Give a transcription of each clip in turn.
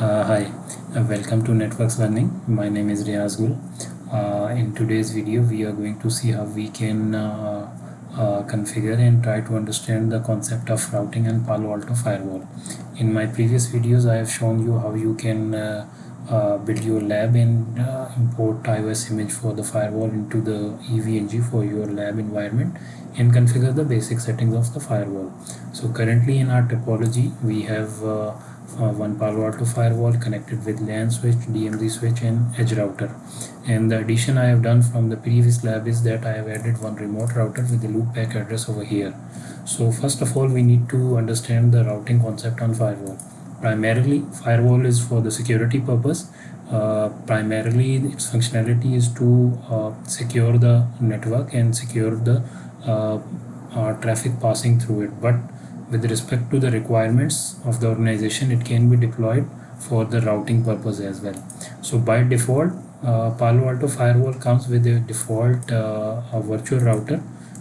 Hi, welcome to Networks Learning. My name is Riaz Gul. In today's video, we are going to see how we can configure and try to understand the concept of routing and Palo Alto firewall. In my previous videos, I have shown you how you can build your lab and import iOS image for the firewall into the EVNG for your lab environment and configure the basic settings of the firewall. So currently in our topology, we have one Palo Alto firewall connected with LAN switch, DMZ switch and edge router. And the addition I have done from the previous lab is that I have added one remote router with the loopback address over here. So first of all, we need to understand the routing concept on firewall. Primarily, firewall is for the security purpose. Primarily, its functionality is to secure the network and secure the traffic passing through it. But with respect to the requirements of the organization, it can be deployed for the routing purpose as well. So by default, Palo Alto firewall comes with a default virtual router,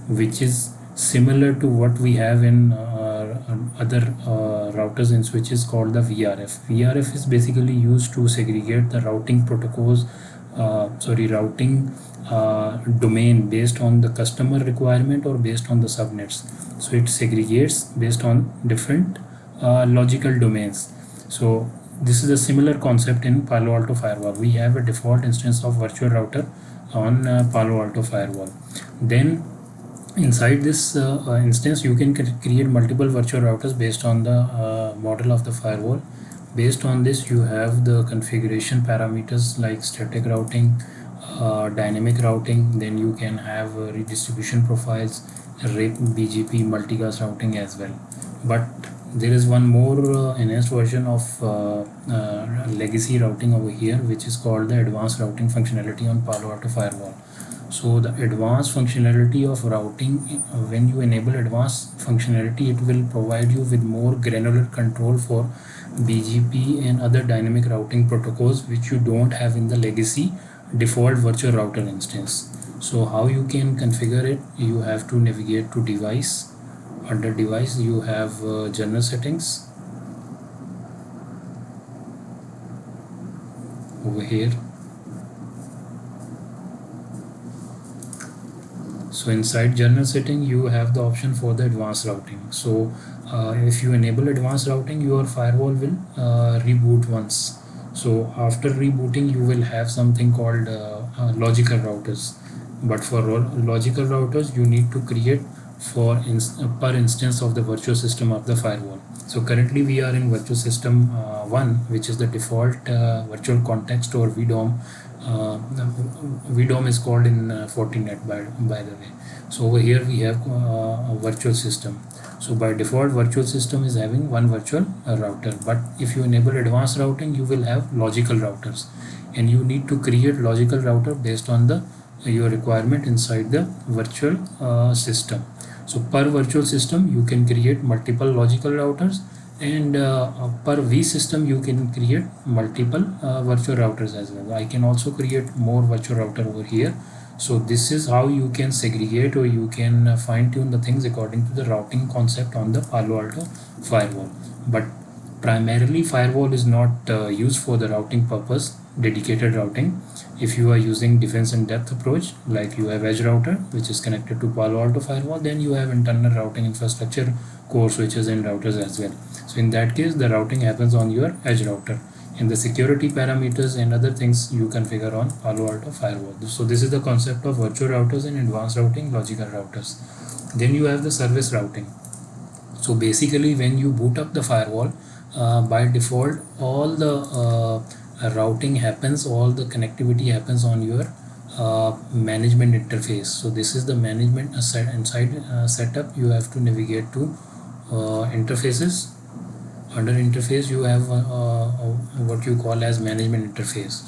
which is similar to what we have in other routers and switches called the VRF. VRF is basically used to segregate the routing protocols, routing domain based on the customer requirement or based on the subnets. So it segregates based on different logical domains. So this is a similar concept in Palo Alto firewall. We have a default instance of virtual router on Palo Alto firewall. Then inside this instance, you can create multiple virtual routers based on the model of the firewall. Based on this, you have the configuration parameters like static routing, dynamic routing. Then you can have redistribution profiles, RIP, BGP, multicast routing as well. But there is one more enhanced version of legacy routing over here, which is called the advanced routing functionality on Palo Alto firewall. So the advanced functionality of routing, when you enable advanced functionality, it will provide you with more granular control for BGP and other dynamic routing protocols which you don't have in the legacy default virtual router instance. So how you can configure it? You have to navigate to device. Under device, you have general settings over here. So inside general setting, you have the option for the advanced routing. So if you enable advanced routing, your firewall will reboot once. So after rebooting, you will have something called logical routers. But for logical routers, you need to create for per instance of the virtual system of the firewall. So currently we are in virtual system 1, which is the default virtual context or VDOM. VDOM is called in Fortinet by the way. So over here we have a virtual system. So by default, virtual system is having one virtual router. But if you enable advanced routing, you will have logical routers, and you need to create logical router based on the your requirement inside the virtual system. So per virtual system, you can create multiple logical routers, and per vSystem you can create multiple virtual routers as well. I can also create more virtual router over here. So this is how you can segregate, or you can fine-tune the things according to the routing concept on the Palo Alto firewall. But primarily, firewall is not used for the routing purpose, dedicated routing. If you are using defense in depth approach, like you have edge router which is connected to Palo Alto firewall, then you have internal routing infrastructure, core switches and routers as well. So in that case, the routing happens on your edge router, and the security parameters and other things you configure on Palo Alto firewall. So this is the concept of virtual routers and advanced routing, logical routers. Then you have the service routing. So basically, when you boot up the firewall, by default, all the routing happens, all the connectivity happens on your management interface. So this is the management inside setup. You have to navigate to interfaces. Under interface, you have what you call as management interface.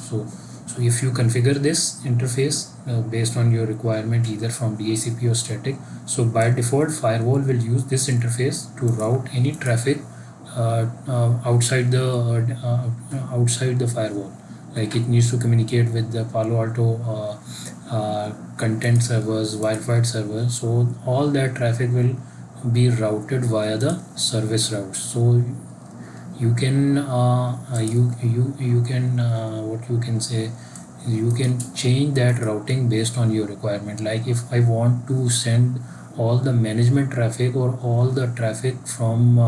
So if you configure this interface based on your requirement, either from DHCP or static, so by default, firewall will use this interface to route any traffic outside the firewall. Like it needs to communicate with the Palo Alto content servers, wildfire servers. So all that traffic will be routed via the service routes. So you can you can what you can say, you can change that routing based on your requirement. Like if I want to send all the management traffic or all the traffic from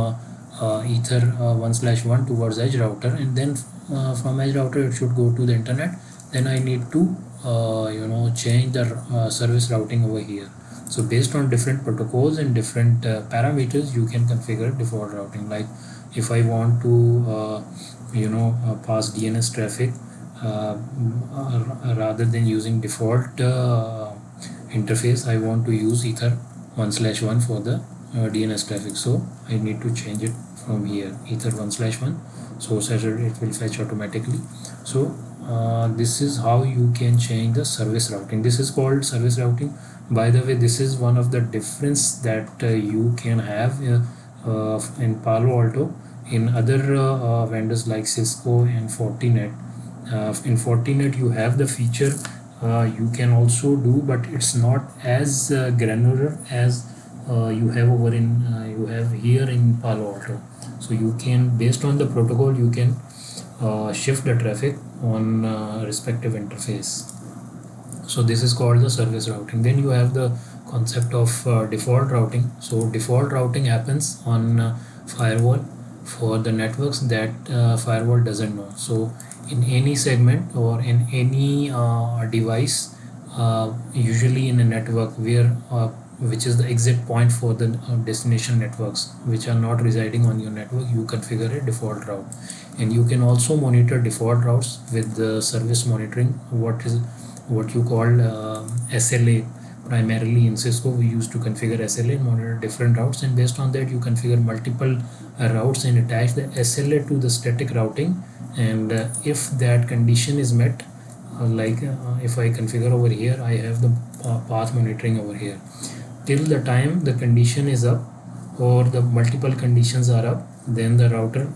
ether 1/1 towards edge router, and then from edge router it should go to the internet, then I need to change the service routing over here. So based on different protocols and different parameters, you can configure default routing. Like if I want to pass DNS traffic, rather than using default interface, I want to use ether 1/1 for the DNS traffic. So I need to change it from here, ether 1/1 source header, it will fetch automatically. So this is how you can change the service routing. This is called service routing. By the way, this is one of the difference that you can have in Palo Alto in other vendors like Cisco and Fortinet. In Fortinet you have the feature you can also do, but it's not as granular as you have over in you have here in Palo Alto. So you can, based on the protocol, you can shift the traffic on respective interface. So this is called the service routing. Then you have the concept of default routing. So default routing happens on firewall for the networks that firewall doesn't know. So in any segment or in any device, usually in a network where which is the exit point for the destination networks which are not residing on your network, you configure a default route. And you can also monitor default routes with the service monitoring, what you call SLA. Primarily in Cisco we used to configure SLA and monitor different routes, and based on that you configure multiple routes and attach the SLA to the static routing. And if that condition is met, if I configure over here, I have the path monitoring over here till the time the condition is up or the multiple conditions are up, then the router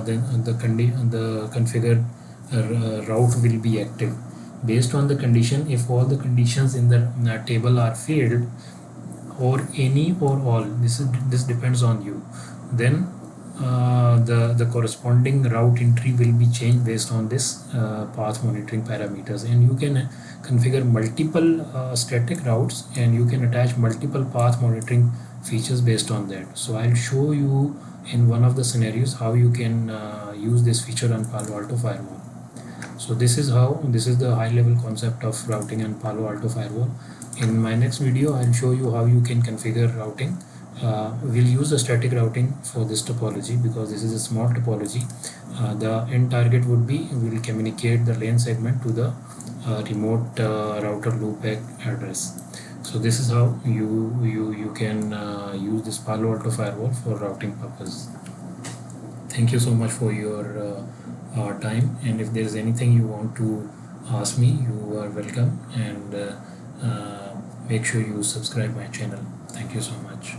then the configured route will be active. Based on the condition, if all the conditions in the table are failed, or any or all, this depends on you, then the corresponding route entry will be changed based on this path monitoring parameters. And you can configure multiple static routes, and you can attach multiple path monitoring features based on that. So I'll show you in one of the scenarios how you can use this feature on Palo Alto Firewall. So this is the high level concept of routing on Palo Alto Firewall. In my next video I'll show you how you can configure routing. We'll use the static routing for this topology because this is a small topology. The end target would be, we'll communicate the LAN segment to the remote router loopback address. So this is how you can use this Palo Alto Firewall for routing purpose. Thank you so much for your time, and if there is anything you want to ask me, you are welcome, and make sure you subscribe my channel. Thank you so much.